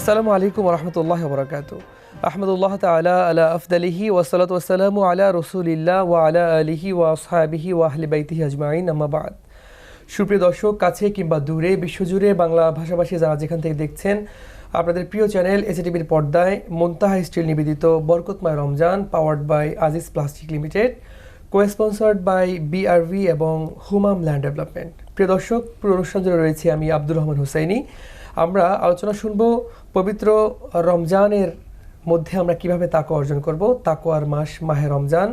আসসালামু আলাইকুম রহমতুল্লাহ বরকাত। আহমদুল্লাহ তালা আলা আফদালিহি ওয়াসালাত ওয়াসালামু আলা রসুলিল্লাহ ওয়া আলা আলিহি ওয়া আসহাবিহি ওয়া আহলি বাইতিহি আজমাইন, আম্মা বাদ। সুপ্রিয় দর্শক, কাছে কিংবা দূরে বিশ্বজুড়ে বাংলা ভাষাভাষী যারা যেখান থেকে দেখছেন, আপনাদের প্রিয় চ্যানেল এসএটিভির পর্দায় মুনতাহা স্টিল নিবেদিত বরকতময় Ramzan, powered by Aziz plastic limited, co-sponsored by BRV এবং হুমাম ল্যান্ড ডেভেলপমেন্ট। প্রিয় দর্শক, পুরো অনুষ্ঠান জুড়ে রয়েছে আমি আব্দুর রহমান হুসাইনি। আমরা আলোচনা শুনবো পবিত্র রমজানের মধ্যে আমরা কিভাবে তাকওয়া অর্জন করব, তাকওয়ার মাস মাহে রমজান।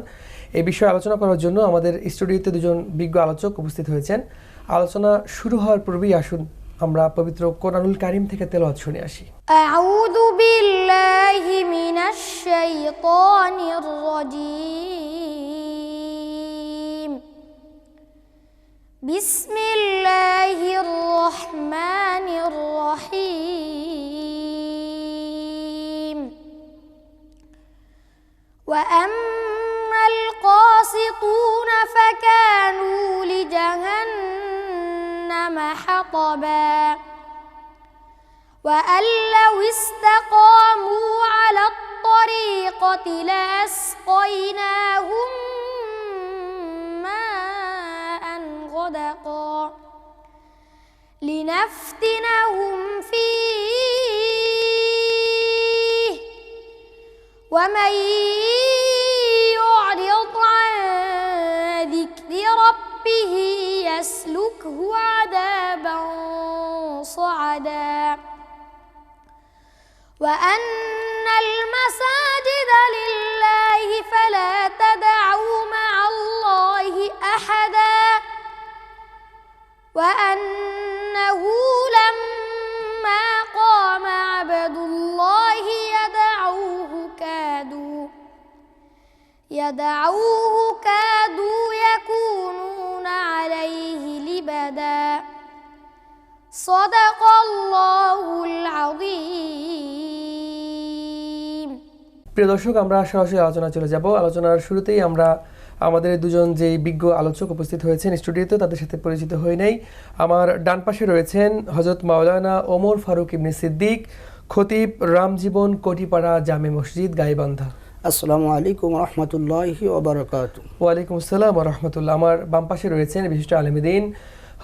এই বিষয়ে আলোচনা করার জন্য আমাদের স্টুডিওতে দুজন বিজ্ঞ আলোচক উপস্থিত হয়েছেন। আলোচনা শুরু হওয়ার পূর্বেই আসুন আমরা পবিত্র কোরআনুল কারীম থেকে তেলাওয়াত শুনে আসি। আউযু বিল্লাহি মিনাশ শাইতানির রাজীম। বিসমিল্লাহির রহমানির রহিম। ওয়া আম্মাল ক্বাসিতুনা ফাকানু লিজাহান্নামা হাতাবা وأن لو استقاموا على الطريقة لأسقيناهم ماء غدقا لنفتنهم فيه ومن يعرض عن ذكر ربه يسلكه عذابا صعدا وأن المساجد لله فلا تدعوا مع الله أحدا وأنه لما قام عبد الله يدعوه كادوا يكونون عليه لبدا صدق الله العظيم। প্রিয় দর্শক, আমরা সরাসরি আলোচনা চলে যাব। আলোচনার শুরুতেই আমরা আমাদের দুজন যেই বিজ্ঞ আলোচক উপস্থিত হয়েছেন স্টুডিওতে তাদের সাথে পরিচিত হয়ে নেই। আমার ডান পাশে রয়েছেন হযরত মাওলানা ওমর ফারুক ইবনে সিদ্দিক, খতিব, রামজীবন কোটিপাড়া জামে মসজিদ, গাইবান্ধা। আসসালামু আলাইকুম রহমতুল্লাহি ওয়া বারাকাতুহু। ওয়ালাইকুম আসসালাম ওয়া রাহমাতুল্লাহ। আমার বাম পাশে রয়েছেন বিশিষ্ট আলেমদ্বীন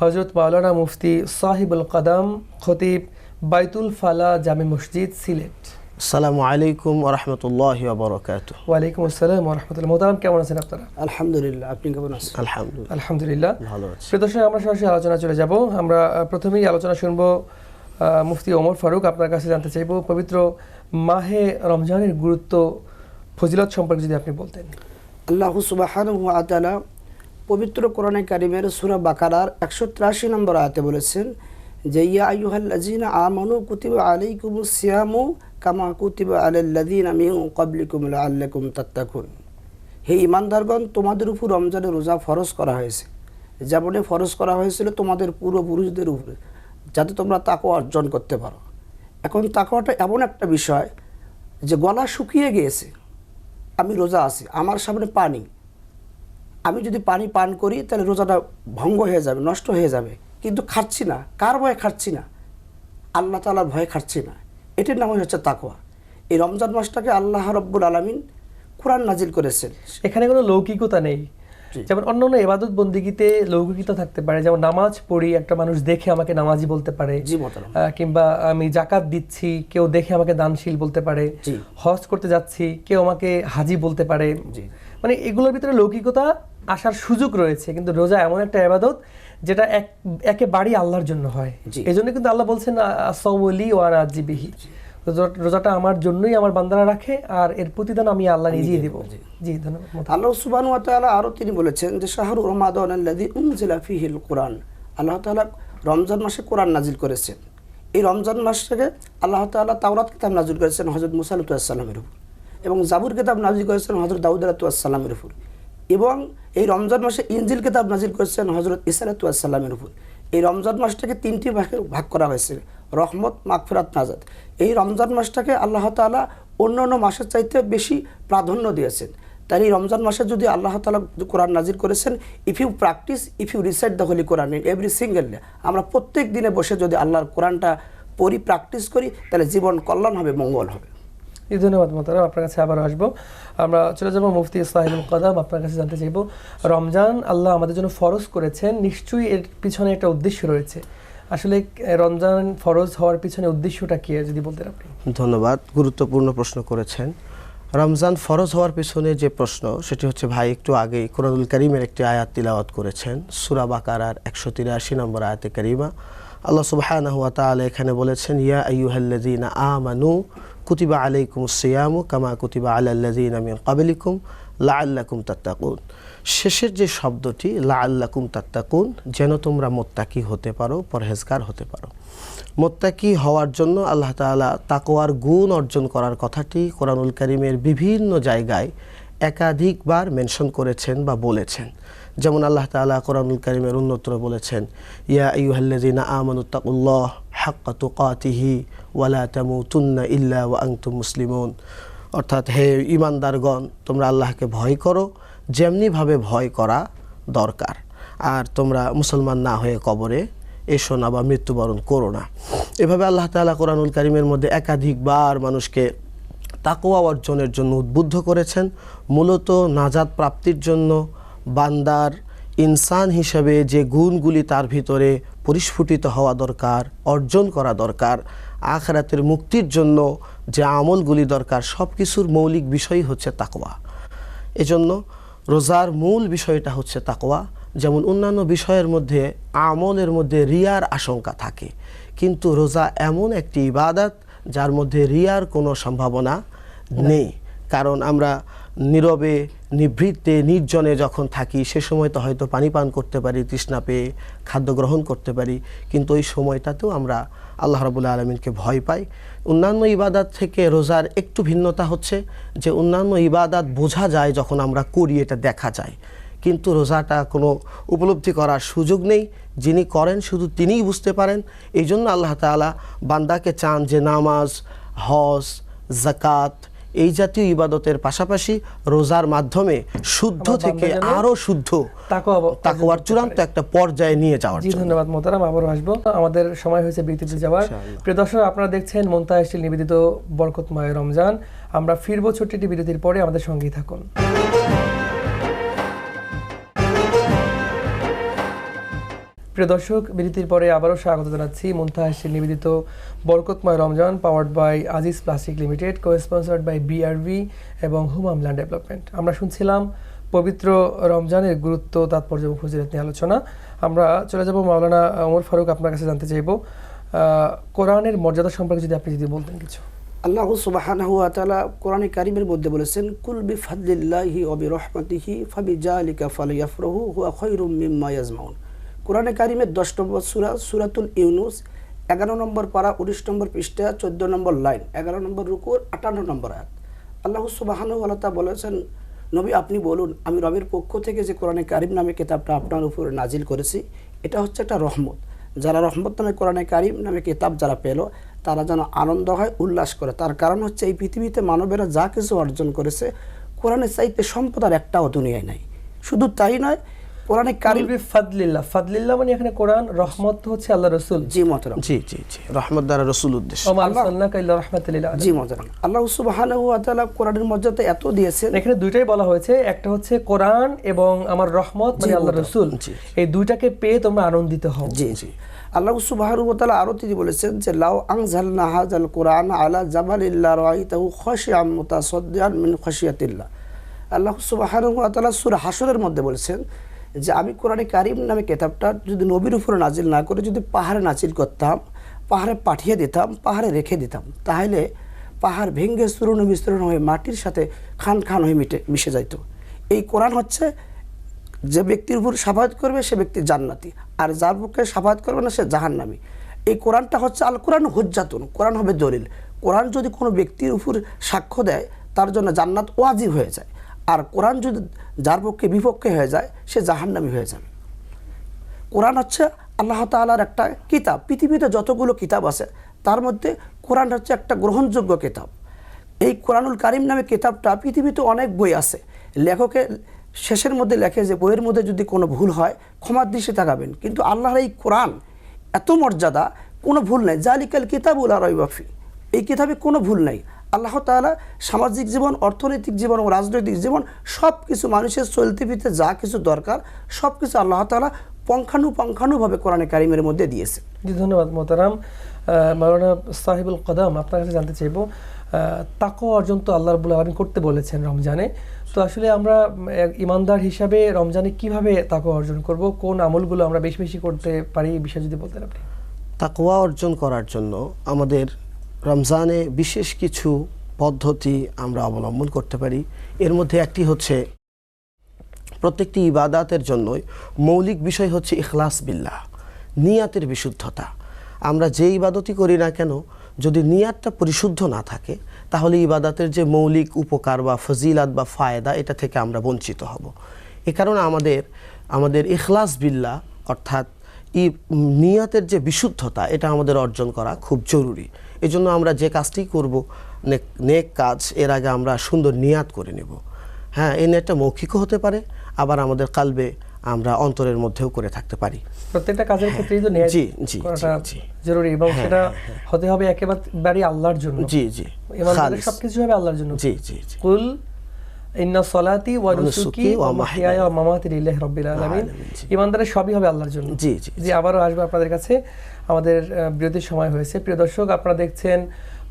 হযরত মাওলানা মুফতি সাহিবুল কদম, খতিব, বাইতুল ফালা জামে মসজিদ, সিলেট। আসসালামু আলাইকুম ওয়া রাহমাতুল্লাহি ওয়া বারাকাতুহু। ওয়ালাইকুম আসসালাম ওয়া রাহমাতুল্লাহ। মোহতারাম, কেমন আছেন আপনারা? আলহামদুলিল্লাহ, আপনি কেমন আছেন? আলহামদুলিল্লাহ ভালো আছি। প্রিয় দর্শক, আমরা সরাসরি আলোচনা চলে যাব। আমরা প্রথমেই আলোচনা শুনবো মুফতি ওমর ফারুক। আপনার কাছে জানতে চাইব পবিত্র মাহে রমজানের গুরুত্ব, ফজিলত সম্পর্কে যদি আপনি বলতেন। আল্লাহ সুবহানাহু ওয়া তাআলা পবিত্র কোরআনে কারিমের সূরা বাকারার 183 নম্বর আয়াতে বলেছেন যে ইয়া আইয়ুহাল্লাযীনা আমানু কুতিবা আলাইকুমুস সিয়ামু কামা কুতিবা আলাল্লাযীনা মিন ক্বাবলিকুম লাআল্লাকুম তাত্তাকুন। হে ঈমানদারগণ, তোমাদের উপর রমজানের রোজা ফরজ করা হয়েছে, যেমন ফরজ করা হয়েছিল তোমাদের পূর্বপুরুষদের উপরে, যাতে তোমরা তাকওয়া অর্জন করতে পারো। এখন তাকওয়াটা এমন একটা বিষয় যে গলা শুকিয়ে গিয়েছে, আমি রোজা আছি, আমার সামনে পানি, আমি যদি পানি পান করি তাহলে রোজাটা ভঙ্গ হয়ে যাবে, নষ্ট হয়ে যাবে, কিন্তু খাচ্ছি না। কার ভয়ে খাচ্ছি না? আল্লাহ তাআলার ভয়ে খাচ্ছি না। এটার নাম হচ্ছে তাকওয়া। এই রমজান মাসটাকে আল্লাহ রাব্বুল আলামিন কোরআন নাজিল করেছেন। এখানে কোনো লৌকিকতা নেই। যেমন অন্যান্য ইবাদত বন্দিগিতে লৌকিকতা থাকতে পারে, যেমন নামাজ পড়ি, একটা মানুষ দেখে আমাকে নামাজি বলতে পারে, কিংবা আমি যাকাত দিচ্ছি, কেউ দেখে আমাকে দানশীল বলতে পারে, হজ করতে যাচ্ছি, কেউ আমাকে হাজি বলতে পারে। মানে এগুলোর ভিতরে লৌকিকতা আসার সুযোগ রয়েছে, কিন্তু রোজা এমন একটা ইবাদত যেটা একেবারেই আল্লাহর জন্য হয়। এজন্য কিন্তু আল্লাহ বলছেন আস-সাওমু লি ওয়া আনা আজজি বিহি, রোজাটা আমার জন্যই আমার বান্দারা রাখে, আর এর প্রতিদান আমি আল্লাহ নিজেই দেব। জি, ধন্যবাদ। আল্লাহ সুবহানাহু ওয়া তাআলা আরো তিনি বলেছেন যে শাহরু রমাদানাল্লাযী উনজিলা ফীহিল কুরআন। আল্লাহ তাআলা রমজান মাসে কোরআন নাজিল করেছেন। এই রমজান মাস থেকে আল্লাহ তাআলা তাওরাত কিতাব নাজিল করেছেন হযরত মুসা আলাইহিস সালামের উপর, এবং জাবুর কিতাব নাজিল করেছেন হযরত দাউদ আলাইহিস সালামের উপর, এবং এই রমজান মাসে ইনজিল কিতাব নাজিল করেছেন হযরত ঈসা আলাইহিস সালামের উপর। এই রমজান মাসটাকে তিনটি ভাগ করা হয়েছে, রহমত, মাগফিরাত, নাজাত। এই রমজান মাসটাকে আল্লাহ তাআলা অন্যান্য মাসের চাইতে বেশি প্রাধান্য দিয়েছেন। তাই এই রমজান মাসে যদি আল্লাহ তাআলা কোরআন নাজিল করেছেন, if you practise, if you recite the holy Quran in every single day, আমরা প্রত্যেক দিনে বসে যদি আল্লাহর কোরআনটা পড়ি, প্র্যাকটিস করি, তাহলে জীবন কল্যাণ হবে, মঙ্গল হবে। ধন্যবাদ মোহতারাম, আপনার কাছে আবার আসবো। আমরা চলে যাবো মুফতি ইসলাহিল মুকাদ্দাম, আপনার কাছে জানতে চাইবো, রমজান আল্লাহ আমাদের জন্য ফরজ করেছেন, নিশ্চয়ই এর পিছনে একটা উদ্দেশ্য রয়েছে। আসলে রমজান ফরজ হওয়ার পিছনে উদ্দেশ্যটা কি, যদি বলতেন আপনি। ধন্যবাদ, গুরুত্বপূর্ণ প্রশ্ন করেছেন। রমজান ফরজ হওয়ার পিছনে যে প্রশ্ন, সেটি হচ্ছে ভাই একটু আগেই কোরআনুল কারীমের একটি আয়াত তিলাওয়াত করেছেন, সূরা বাকারার 183 নম্বর আয়াতে কারিমা। আল্লাহ সুবহানাহু ওয়া তাআলা এখানে বলেছেন, ইয়া আইয়ুহাল্লাযীনা আমানু কুতিবা আলাইকুমুস সিয়ামু কামা কুতিবা আলাল্লাযীনা মিন ক্বাবলিকুম লাআল্লাকুম তাত্তাকুন। শেষের যে শব্দটি লাআল্লাকুম তাত্তাকুন, যেন তোমরা মুত্তাকি হতে পারো, পরহেজগার হতে পারো। মুত্তাকি হওয়ার জন্য আল্লাহ তাআলা তাকওয়ার গুণ অর্জন করার কথাটি কোরআনুল কারীমের বিভিন্ন জায়গায় একাধিকবার মেনশন করেছেন বা বলেছেন। যেমন আল্লাহ তাআলা কোরআনুল কারীমের অন্যত্র বলেছেন, ইয়া আইয়ুহাল্লাযীনা আমানুত্তাকুল্লাহ হাক্কা তুকাতিহি ওয়া লা তামুতুন্না ইল্লা ওয়া আনতুম মুসলিমুন। অর্থাৎ হে ঈমানদারগণ, তোমরা আল্লাহকে ভয় করো যেমনিভাবে ভয় করা দরকার, আর তোমরা মুসলমান না হয়ে কবরে এসো না বা মৃত্যুবরণ করো না। এভাবে আল্লাহ তাআলা কোরআনুল কারীমের মধ্যে একাধিকবার মানুষকে তাকওয়া অর্জনের জন্য উদ্বুদ্ধ করেছেন। মূলত নাজাত প্রাপ্তির জন্য বান্দার ইনসান হিসেবে যে গুণগুলি তার ভিতরে পরিস্ফুটিত হওয়া দরকার, অর্জন করা দরকার, আখিরাতের মুক্তির জন্য যে আমলগুলি দরকার, সব কিছুর মৌলিক বিষয় হচ্ছে তাকওয়া। এজন্য রোজার মূল বিষয়টা হচ্ছে তাকওয়া। যেমন অন্যান্য বিষয়ের মধ্যে, আমলের মধ্যে রিয়ার আশঙ্কা থাকে, কিন্তু রোজা এমন একটি ইবাদত যার মধ্যে রিয়ার কোনো সম্ভাবনা নেই। কারণ আমরা নীরবে, নিভৃতে, নির্জনে যখন থাকি, সে সময় তো হয়তো পানি পান করতে পারি, তৃষ্ণা পেয়ে খাদ্য গ্রহণ করতে পারি, কিন্তু ওই সময়টাতেও আমরা আল্লাহ রাব্বুল আলামিনকে ভয় পাই। অন্যান্য ইবাদত থেকে রোজার একটু ভিন্নতা হচ্ছে যে অন্যান্য ইবাদত বোঝা যায় যখন আমরা করি, এটা দেখা যায়, কিন্তু রোজাটা কোনো উপলব্ধি করার সুযোগ নেই। যিনি করেন শুধু তিনিই বুঝতে পারেন। এই জন্য আল্লাহ তাআলা বান্দাকে চান যে নামাজ, হজ, যাকাত এই জাতীয় ইবাদতের পাশাপাশি রোজার মাধ্যমে শুদ্ধ থেকে আরো শুদ্ধ তাকওয়ার চূড়ান্ত একটা পর্যায়ে নিয়ে যাওয়ার জন্য। ধন্যবাদ মোহতারাম, আবারও আসবো। আমাদের সময় হয়েছে বিরতিতে যাওয়ার। প্রিয় দর্শক, আপনারা দেখছেন মুনতাহা স্টিল নিবেদিত বরকতময় রমজান। আমরা ফিরবো ছোট্ট একটি বিরতির পরে, আমাদের সঙ্গেই থাকুন। প্রিয় দর্শক, বিরতির পরে আবারও স্বাগত জানাচ্ছি মুনতাহা স্টিল নিবেদিত বরকতময় Ramzan, powered by Aziz plastic limited, co-sponsored by BRV এবং হুমাম ল্যান্ড ডেভেলপমেন্ট। আমরা শুনছিলাম পবিত্র রমজানের গুরুত্ব, তাৎপর্য এবং ফজিলত নিয়ে আলোচনা। আমরা চলে যাব মাওলানা ওমর ফারুক, আপনার কাছে জানতে চাইব কোরআনের মর্যাদা সম্পর্কে যদি আপনি বলতেন কিছু। আল্লাহ সুবহানাহু ওয়া তাআলা কোরআনে কারীমের মধ্যে বলেছেন, কুল বিফাদলিল্লাহি ওয়া বিরহমাতিহি ফাবিযালিকা ফালইফরাহু হুয়া খায়রুম মিম্মা ইয়াজমাউন। কোরআনে কারীমের 10 নম্বর সূরা, সূরাতুল ইউনুস, 11 নম্বর পারা, 19 নম্বর পৃষ্ঠা, 14 নম্বর লাইন, 11 নম্বর রুকুর, 58 নম্বর আয়াত। আল্লাহ সুবহানাহু ওয়া তাআলা বলেছেন, নবী আপনি বলুন, আমি রবের পক্ষ থেকে যে কোরআনে কারীম নামে কিতাবটা আপনার উপর নাজিল করেছি, এটা হচ্ছে একটা রহমত। যারা রহমত নামে কোরআনে কারীম নামে কিতাব যারা পেল, তারা যেন আনন্দ হয়, উল্লাস করে। তার কারণ হচ্ছে এই পৃথিবীতে মানবেরা যা কিছু অর্জন করেছে, কোরআনের চাইতে সম্পদ আর একটাও দুনিয়ায় নাই। শুধু তাই নয়, কোরআনে কারীম ফাদলিল্লাহ, ফাদলিল্লাহ মানে এখানে কোরআন, রহমত হচ্ছে আল্লাহ রাসূল। জি মোহতারাম, জি জি জি, রহমত দ্বারা রাসূল উদ্দেশ্য। জি মোহতারাম, আল্লাহ সুবহানাহু ওয়া তাআলা কোরআনের মর্যাদা এত দিয়েছেন। এখানে দুইটাই বলা হয়েছে, একটা হচ্ছে কোরআন এবং আমার রহমত মানে আল্লাহ রাসূল, এই দুইটাকে পেয়ে তোমরা আনন্দিত হও। জি জি, আল্লাহ সুবহানাহু ওয়া তাআলা আরো তিনি বলেছেন যে লাউ আনজালনা হাযাল কুরআন আলা জাবালিল রাআইতাহু খাশিআম মুতাসাদ্দিআন মিন খাশিয়াতিল্লাহ। আল্লাহ সুবহানাহু ওয়া তাআলা সূরা হাশরের মধ্যে বলেছেন যে আমি কোরআনে কারীম নামে কিতাবটা যদি নবীর উপরে নাজিল না করে যদি পাহাড়ে নাজিল করতাম, পাহাড়ে পাঠিয়ে দিতাম, পাহাড়ে রেখে দিতাম, তাহলে পাহাড় ভেঙে চূর্ণ বিচূর্ণ হয়ে মাটির সাথে খান খান হয়ে মিশে যাইত। এই কোরআন হচ্ছে যে ব্যক্তির উপর শাফায়াত করবে সে ব্যক্তি জান্নাতি, আর যার পক্ষে শাফায়াত করবে না সে জাহান্নামী। এই কোরআনটা হচ্ছে আল কোরআন হুজ্জাতুন, কোরআন হবে দলিল। কোরআন যদি কোনো ব্যক্তির উপর সাক্ষ্য দেয়, তার জন্য জান্নাত ওয়াজিব হয়ে যায়। আর কোরআন যদি যার পক্ষে বিপক্ষে হয়ে যায়, সে জাহান্নামী হয়ে যাবে। কোরআন হচ্ছে আল্লাহ তাআলার একটা কিতাব। পৃথিবীতে যতগুলো কিতাব আছে তার মধ্যে কোরআন হচ্ছে একটা গ্রহণযোগ্য কিতাব। এই কোরআনুল কারীম নামে কিতাবটা, পৃথিবীতে অনেক বই আছে, লেখকে শেষের মধ্যে লেখে যে বইয়ের মধ্যে যদি কোনো ভুল হয় ক্ষমার দৃষ্টি তাকাবেন, কিন্তু আল্লাহর এই কোরআন এত মর্যাদা, কোনো ভুল নাই, জালিকাল কিতাবুল লা রাইবা ফি, এই কিতাবে কোনো ভুল নাই। আল্লাহ তাআলা সামাজিক জীবন, অর্থনৈতিক জীবন ও রাজনৈতিক জীবন সব কিছু মানুষের চলতে ফিরতে যা কিছু দরকার সব কিছু আল্লাহ তাআলা পঙ্খানুভাবে কোরআনে কারিমের মধ্যে দিয়েছে। জি ধন্যবাদ মোহতারাম। মাওলানা সাহিবুল কদম, আপনার কাছে জানতে চাইবো, তাকওয়া অর্জন তো আল্লাহ রাব্বুল আলামিন করতে বলেছেন রমজানে, তো আসলে আমরা ইমানদার হিসাবে রমজানে কিভাবে তাকওয়া অর্জন করব, কোন আমলগুলো আমরা বেশি বেশি করতে পারি, এই বিষয়ে যদি বলতেন আপনি। তাকওয়া অর্জন করার জন্য আমাদের রমজানে বিশেষ কিছু পদ্ধতি আমরা অবলম্বন করতে পারি। এর মধ্যে একটি হচ্ছে, প্রত্যেকটি ইবাদাতের জন্যই মৌলিক বিষয় হচ্ছে ইখলাস বিল্লাহ, নিয়াতের বিশুদ্ধতা। আমরা যে ইবাদতই করি না কেন, যদি নিয়াতটা পরিশুদ্ধ না থাকে তাহলে ইবাদাতের যে মৌলিক উপকার বা ফজিলাত বা ফায়দা, এটা থেকে আমরা বঞ্চিত হব। এ কারণে আমাদের ইখলাস বিল্লাহ অর্থাৎ নিয়াতের যে বিশুদ্ধতা, এটা আমাদের অর্জন করা খুব জরুরি। এজন্য আমরা যে কাজটি করব, নেক কাজ, এর আগে আমরা সুন্দর নিয়াত করে নেব। হ্যাঁ, এই নিয়াতটা মৌখিকও হতে পারে, আবার আমাদের কালবে আমরা অন্তরের মধ্যেও করে থাকতে পারি। প্রত্যেকটা কাজের ক্ষেত্রেই তো নিয়াত করাটা জরুরি, এবং সেটা হতে হবে একেবারে আল্লাহর জন্য। জি জি, ইমানদারের সবকিছু হবে আল্লাহর জন্য। জি জি জি। কুল ইন্না সলাতি ওয়া নুসুকি ওয়া মাহইয়ায়া ওয়া মামাতি লিল্লাহি রাব্বিল আলামিন, ইমানদারের সবই হবে আল্লাহর জন্য। জি জি জি, আবারও আসবে আপনাদের কাছে। আমাদের বিরতির সময় হয়েছে। প্রিয় দর্শক, আপনারা দেখছেন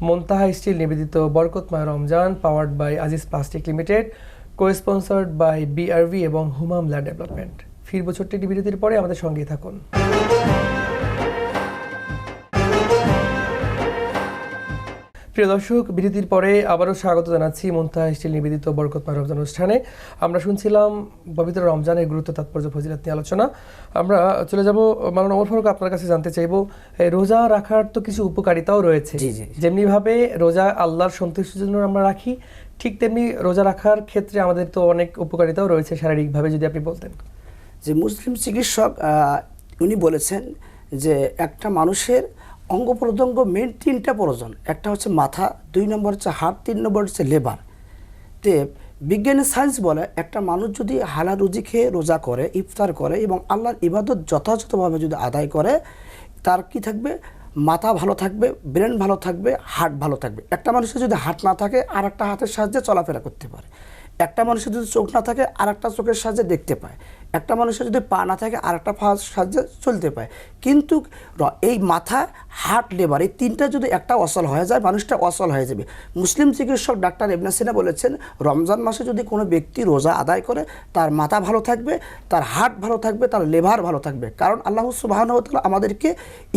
মুনতাহা স্টিল নিবেদিত বরকতময় Ramzan, powered by Aziz plastic limited, co-sponsored by BRV এবং হুমাম ল্যান্ড ডেভেলপমেন্ট। ফিরব ছোট্ট একটি বিরতির পরে, আমাদের সঙ্গেই থাকুন। প্রিয় দর্শক, বিরতির পরে আবারও স্বাগত জানাচ্ছি মুনতাহা স্টিল নিবেদিত বরকতময় রমজান অনুষ্ঠানে। আমরা শুনছিলাম পবিত্র রমজানের গুরুত্ব, তাৎপর্য, ফজিলত নিয়ে আলোচনা। আমরা চলে যাব মাওলানা ওমর ফারুক, আপনার কাছে জানতে চাইবো, রোজা রাখার তো কিছু উপকারিতাও রয়েছে। যেমনিভাবে রোজা আল্লাহর সন্তুষ্টির জন্য আমরা রাখি, ঠিক তেমনি রোজা রাখার ক্ষেত্রে আমাদের তো অনেক উপকারিতাও রয়েছে শারীরিকভাবে, যদি আপনি বলতেন। যে মুসলিম চিকিৎসক উনি বলেছেন যে একটা মানুষের অঙ্গ প্রত্যঙ্গ মেন তিনটা প্রয়োজন, একটা হচ্ছে মাথা, 2 নম্বর হচ্ছে হার্ট, 3 নম্বর হচ্ছে লেবার। তে বিজ্ঞানের সায়েন্স বলে একটা মানুষ যদি হালাল রুজি খেয়ে রোজা করে, ইফতার করে এবং আল্লাহর ইবাদত যথাযথভাবে যদি আদায় করে, তার কি থাকবে, মাথা ভালো থাকবে, ব্রেন ভালো থাকবে, হার্ট ভালো থাকবে। একটা মানুষের যদি হার্ট না থাকে আর একটা হাতের সাহায্যে চলাফেরা করতে পারে, একটা মানুষের যদি চোখ না থাকে আর একটা চোখের সাহায্যে দেখতে পায়, একটা মানুষের যদি পা না থাকে আর একটা পায়ের সাহায্যে চলতে পায়। কিন্তু এই মাথা, হার্ট, লেবার, এই তিনটা যদি একটা অচল হয়ে যায়, মানুষটা অচল হয়ে যাবে। মুসলিম চিকিৎসক ডাক্তার ইবনে সিনা বলেছেন, রমজান মাসে যদি কোনো ব্যক্তি রোজা আদায় করে, তার মাথা ভালো থাকবে, তার হার্ট ভালো থাকবে, তার লেবার ভালো থাকবে। কারণ আল্লাহ সুবহানাহু ওয়া তাআলা আমাদেরকে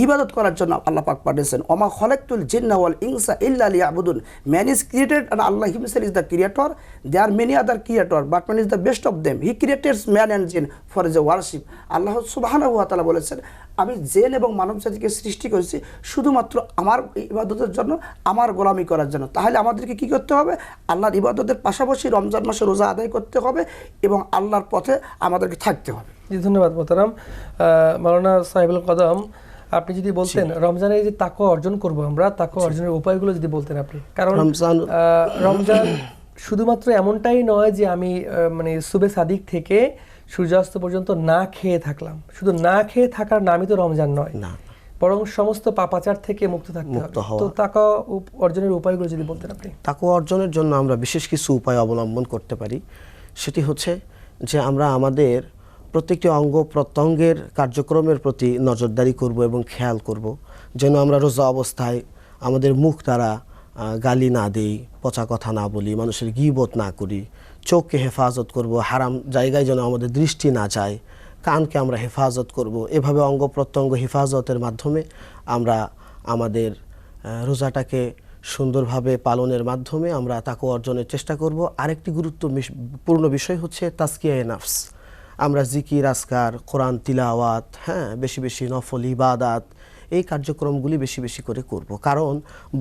ইবাদত করার জন্য আল্লাহ পাক পাঠিয়েছেন, ওমা খালাকতুল জিন্না ওয়াল ইনসা ইল্লা লিয়াবুদুন। Man is created and Allah himself is the creator. There are many other creators, but man is the best of them. He created man and jinn for the worship. আল্লাহ সুবহানাহু ওয়া তাআলা বলেছেন, আমি জিন এবং মানব জাতিকে সৃষ্টি করেছি শুধুমাত্র আমার ইবাদতের জন্য, আমার গোলামি করার জন্য। তাহলে আমাদেরকে কি করতে হবে, আল্লাহর ইবাদতের পাশাপাশি রমজান মাসে রোজা আদায় করতে হবে এবং আল্লাহর পথে আমাদেরকে থাকতে হবে। জি, ধন্যবাদ মোহতারাম। মাওলানা সাহিবুল কদম, আপনি যদি বলতেন রমজানে যে তাকওয়া অর্জন করব আমরা, তাকওয়া অর্জনের উপায়গুলো যদি বলতেন আপনি। কারণ রমজান শুধুমাত্র এমনটাই নয় যে আমি মানে সুবে সাদিক থেকে সূর্যাস্ত পর্যন্ত না খেয়ে থাকলাম, শুধু না খেয়ে থাকার নামই তো রমজান নয়, বরং সমস্ত পাপাচার থেকে মুক্ত থাকতে হবে। তো তাকওয়া অর্জনের উপায়গুলো যদি বলতেন আপনি। তাকওয়া অর্জনের জন্য আমরা বিশেষ কিছু উপায় অবলম্বন করতে পারি। সেটি হচ্ছে যে আমরা আমাদের প্রত্যেকটি অঙ্গ প্রত্যঙ্গের কার্যক্রমের প্রতি নজরদারি করব এবং খেয়াল করব, যেন আমরা রোজা অবস্থায় আমাদের মুখ দ্বারা গালি না দেই, পচা কথা না বলি, মানুষের গীবত না করি, চোখকে হেফাজত করব, হারাম জায়গায় যেন আমাদের দৃষ্টি না যায়, কানকে আমরা হেফাজত করব। এভাবে অঙ্গ প্রত্যঙ্গ হেফাজতের মাধ্যমে আমরা আমাদের রোজাটাকে সুন্দরভাবে পালনের মাধ্যমে আমরা তাকওয়া অর্জনের চেষ্টা করব। আরেকটি গুরুত্বপূর্ণ বিষয় হচ্ছে তাজকিয়ায়ে নাফস। আমরা জিকির, আজকার, কোরআন তিলাওয়াত, বেশি বেশি নফল ইবাদাত, এই কার্যক্রমগুলি বেশি বেশি করে করব। কারণ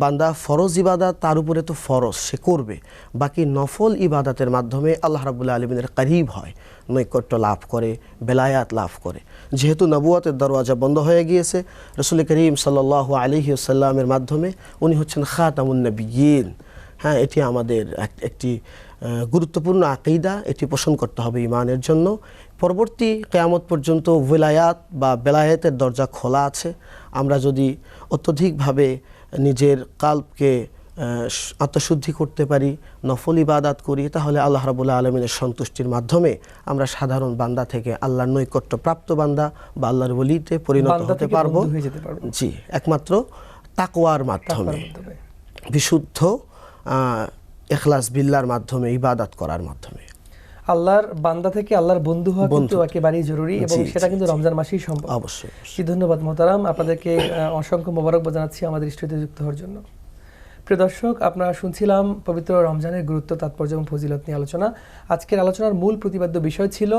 বান্দা ফরজ ইবাদাত তার উপরে তো ফরজ সে করবে, বাকি নফল ইবাদাতের মাধ্যমে আল্লাহ রাব্বুল আলামিনের করিব হয়, নৈকট্য লাভ করে, বেলায়াত লাভ করে। যেহেতু নবুয়তের দরওয়াজা বন্ধ হয়ে গিয়েছে, রাসূল করিম সাল্লাল্লাহু আলাইহি ওয়াসাল্লামের মাধ্যমে উনি হচ্ছেন খাতামুন নবিয়্যিন, হ্যাঁ, এটি আমাদের একটি গুরুত্বপূর্ণ আকীদা, এটি পোষণ করতে হবে ঈমানের জন্য। পরবর্তী কিয়ামত পর্যন্ত ওয়ালায়াত বা বেলায়েতের দরজা খোলা আছে। আমরা যদি অত্যধিকভাবে নিজের কালবকে আত্মশুদ্ধি করতে পারি, নফল ইবাদাত করি, তাহলে আল্লাহ রাব্বুল আলামিনের সন্তুষ্টির মাধ্যমে আমরা সাধারণ বান্দা থেকে আল্লাহর নৈকট্য প্রাপ্ত বান্দা বা আল্লাহর ওলিতে পরিণত বান্দা হতে থেকে পারবো। বন্ধু হয়ে যেতে পারবো। জি, একমাত্র তাকওয়ার মাধ্যমে, বিশুদ্ধ ইখলাস বিল্লাহর মাধ্যমে, ইবাদত করার মাধ্যমে। আল্লাহর বান্দা থেকে আল্লাহর বন্ধু হওয়া কিন্তু একেবারেই জরুরি, এবং সেটা কিন্তু রমজান মাসেই সম্ভব। অবশ্যই। ধন্যবাদ মোহতারাম, আপনাদেরকে অসংখ্য মোবারকবাদ জানাচ্ছি আমাদের স্টুডিওতে যুক্ত হওয়ার জন্য। প্রিয় দর্শক, আপনারা শুনছিলাম পবিত্র রমজানের গুরুত্ব, তাৎপর্য এবং ফজিলত নিয়ে আলোচনা। আজকের আলোচনার মূল প্রতিপাদ্য বিষয় ছিল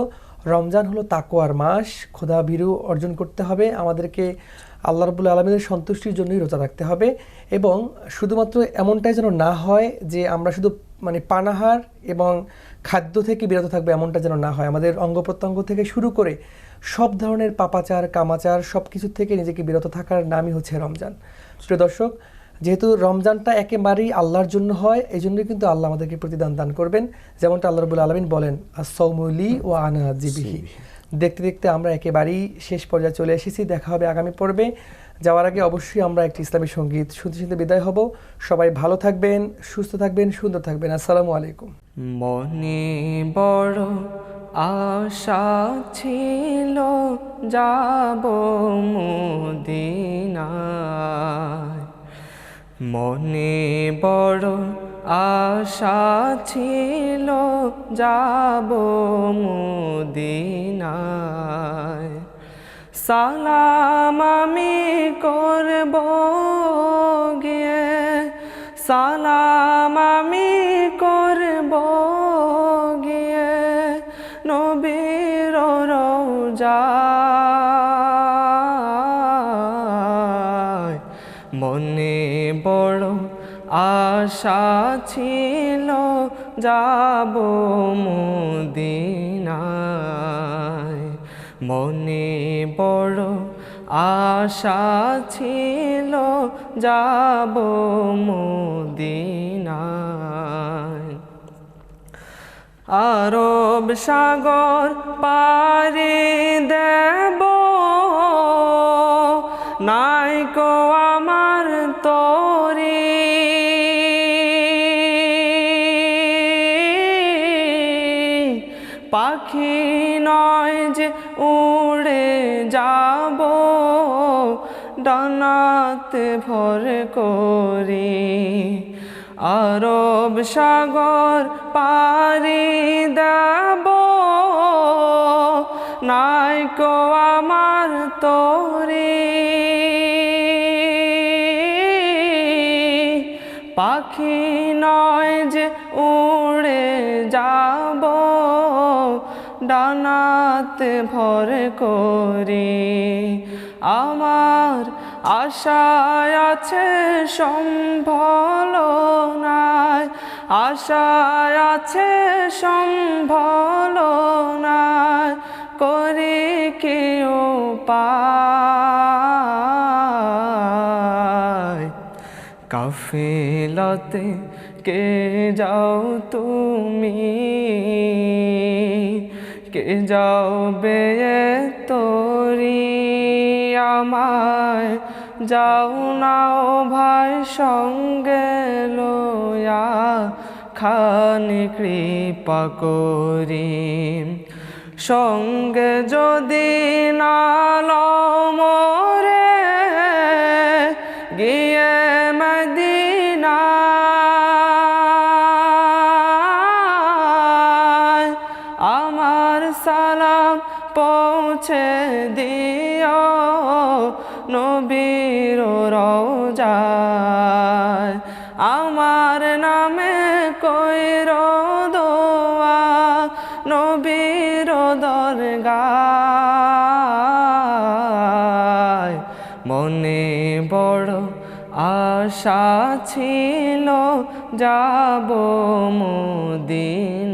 রমজান হলো তাকওয়ার মাস, খোদা ভীরু অর্জন করতে হবে, আমাদেরকে আল্লাহ রাব্বুল আলামিনের সন্তুষ্টির জন্যই রোজা রাখতে হবে, এবং শুধুমাত্র এমনটাই যেন না হয় যে আমরা শুধু পানাহার এবং খাদ্য থেকে বিরত থাকবে, এমনটা যেন না হয়। আমাদের অঙ্গ প্রত্যঙ্গ থেকে শুরু করে সব ধরনের পাপাচার কামাচার সব কিছু থেকে নিজেকে বিরত থাকার নামই হচ্ছে রমজান। প্রিয় দর্শক, যেহেতু রমজানটা একেবারেই আল্লাহর জন্য হয়, এই জন্যই কিন্তু আল্লাহ আমাদেরকে প্রতিদান দান করবেন, যেমনটা আল্লাহ রাব্বুল আলামিন বলেন, আস-সাওমু লি ওয়া আনা আজজি বিহি। দেখতে দেখতে আমরা একেবারেই শেষ পর্যায়ে চলে এসেছি। দেখা হবে আগামী পর্বে। যাওয়ার আগে অবশ্যই আমরা একটি ইসলামী সঙ্গীত শুনতে শুনতে বিদায় হব। সবাই ভালো থাকবেন, সুস্থ থাকবেন, সুন্দর থাকবেন। আসসালামু আলাইকুম। মনে বড় আশা ছিল যাব মদিনায়, মনে বড় আশা ছিল যাব মদিনায়। সালাম আমি করব গিয়ে, সালাম আমি করব গিয়ে নবীর রওজায়। মনে বড় আশা ছিল যাব মদিনায়, মনে বড় আশা ছিল যাব মদিনায়। আরব সাগর পাড়ি দেব, নাইকো আমার তরি, পাখি নয় যে উড়ে যাব, ডানাতে ভর করি। আরব সাগর পাড়ি দেব, নাইকো আমার তরি, পাখি নয় যে উড়ে যাব, ডানাতে ভর করি। আমার আশায় আছে সম্বল নাই, আশায় আছে সম্বল নাই, করি কি উপায়। কাফিলাতে কে যাও তুমি, কে যাও বেয়ে তোরি, আমায় যাও নাও ভাই সঙ্গে লয়া, খানি কৃপা করি। সঙ্গে যদি না লও মোরে, গিয়ে মদিনায় আমার সালাম পৌঁছে দিও নবীর রওজায়। আমার নামে কইর দোয়া নবীর দরগায়। মনে বড় আশা ছিল যাব মদিনায়।